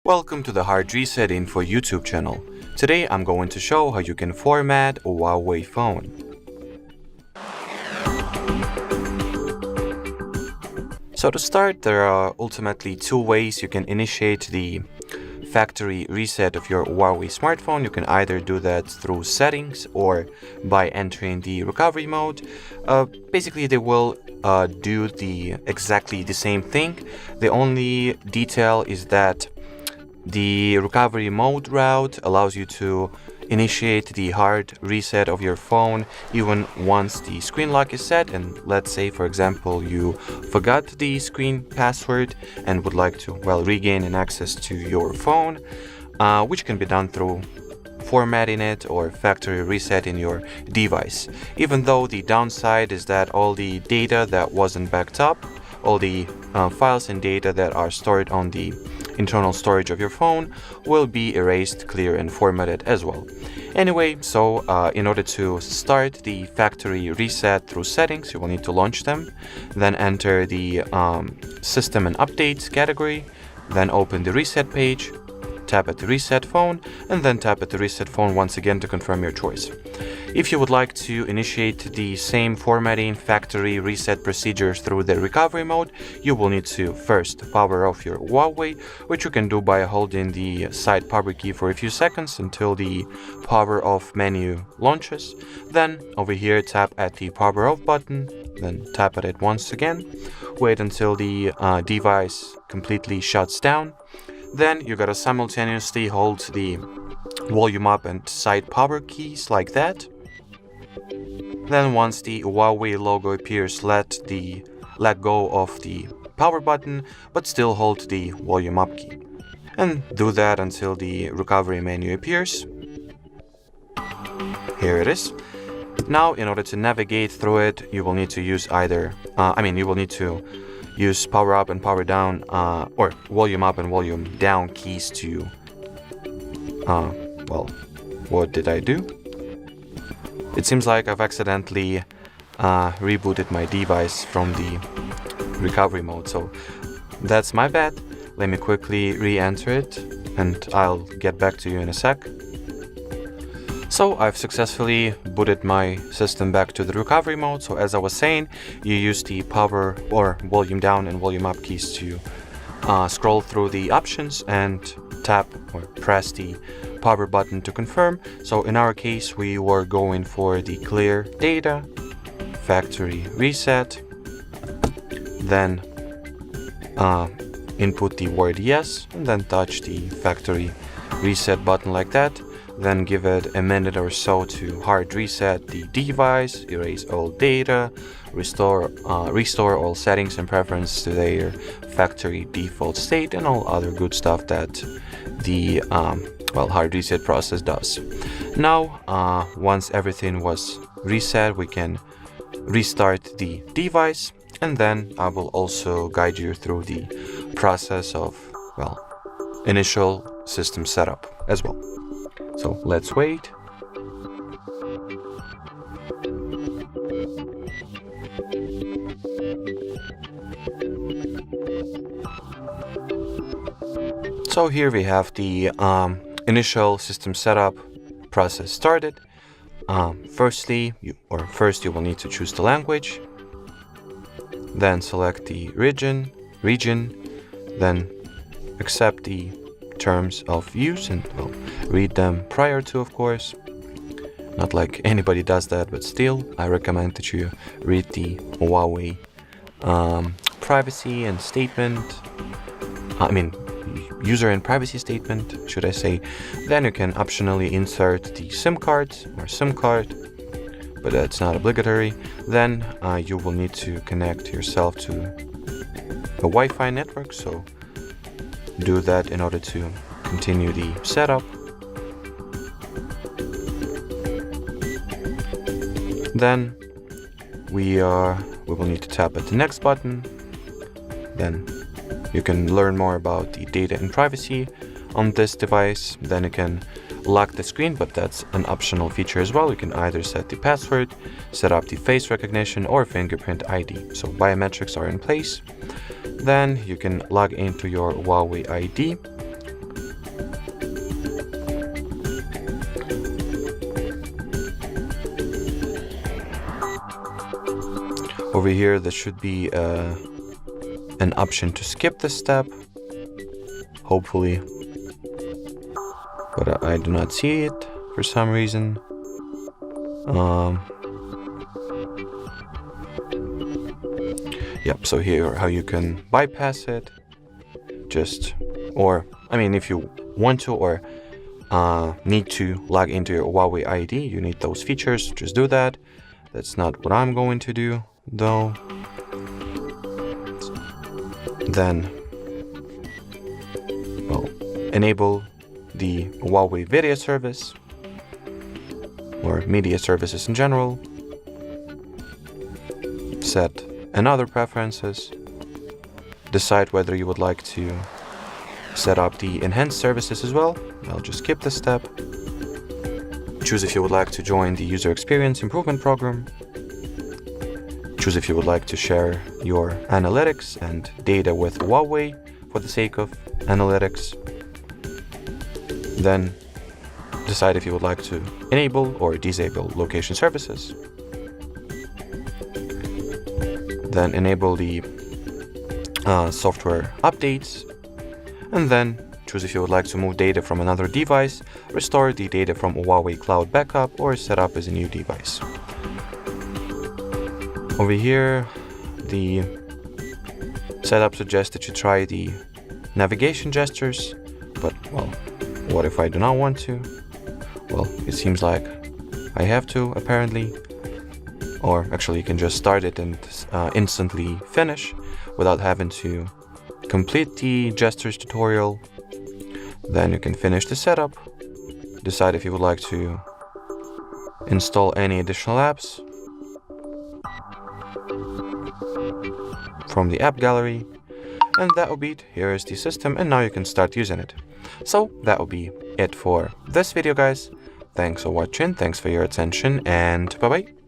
Welcome to the Hard Reset Info YouTube channel. Today I'm going to show how you can format a Huawei phone. So to start, there are ultimately two ways you can initiate the factory reset of your Huawei smartphone. You can either do that through settings or by entering the recovery mode. Basically, they will do exactly the same thing. The only detail is that the recovery mode route allows you to initiate the hard reset of your phone even once the screen lock is set, and let's say, for example, you forgot the screen password and would like to, regain an access to your phone, which can be done through formatting it or factory resetting your device. Even though the downside is that all the data that wasn't backed up, all the files and data that are stored on the internal storage of your phone will be erased, clear, and formatted as well. Anyway, so in order to start the factory reset through settings, you will need to launch them, then enter the system and updates category, then open the reset page, tap at the reset phone, and then tap at the reset phone once again to confirm your choice. If you would like to initiate the same formatting factory reset procedures through the recovery mode, you will need to first power off your Huawei, which you can do by holding the side power key for a few seconds until the power off menu launches. Then over here, tap at the power off button, then tap at it once again. Wait until the device completely shuts down. Then you gotta simultaneously hold the volume up and side power keys like that. Then once the Huawei logo appears, let go of the power button, but still hold the volume up key. And do that until the recovery menu appears. Here it is. Now, in order to navigate through it, you will need to use use power up and power down, or volume up and volume down keys to, what did I do? It seems like I've accidentally rebooted my device from the recovery mode, so that's my bad. Let me quickly re-enter it and I'll get back to you in a sec. So I've successfully booted my system back to the recovery mode. So as I was saying, you use the power or volume down and volume up keys to scroll through the options and tap or press the power button to confirm. So in our case, we were going for the clear data, factory reset, then input the word yes, and then touch the factory reset button like that. Then give it a minute or so to hard reset the device, erase all data, restore all settings and preferences to their factory default state, and all other good stuff that the hard reset process does. Now, once everything was reset, we can restart the device, and then I will also guide you through the process of, initial system setup as well. So let's wait. So here we have the initial system setup process started. First you will need to choose the language, then select the region, then accept the terms of use and read them prior to, of course. Not like anybody does that, but still I recommend that you read the Huawei privacy and statement, user and privacy statement, should I say. Then you can optionally insert the SIM card, but that's not obligatory. Then you will need to connect yourself to a Wi-Fi network, so do that in order to continue the setup. Then we will need to tap at the next button. Then you can learn more about the data and privacy on this device. Then you can lock the screen, but that's an optional feature as well. You can either set the password, set up the face recognition, or fingerprint ID. So biometrics are in place. Then you can log into your Huawei ID. Over here, there should be an option to skip this step, hopefully, but I do not see it for some reason. Yep, so here how you can bypass it, if you want to or need to log into your Huawei ID, you need those features, just do that. That's not what I'm going to do though. Then, enable the Huawei video service or media services in general. Set another preferences. Decide whether you would like to set up the enhanced services as well. I'll just skip this step. Choose if you would like to join the user experience improvement program. Choose if you would like to share your analytics and data with Huawei for the sake of analytics. Then decide if you would like to enable or disable location services. Then enable the software updates, and then choose if you would like to move data from another device, restore the data from a Huawei Cloud Backup, or set up as a new device. Over here, the setup suggests that you try the navigation gestures, but well, what if I do not want to? Well, it seems like I have to, apparently. Or actually, you can just start it and instantly finish without having to complete the gestures tutorial. Then you can finish the setup, decide if you would like to install any additional apps from the app gallery, and that will be it. Here is the system, and now you can start using it. So that will be it for this video, guys. Thanks for watching, thanks for your attention, and bye bye.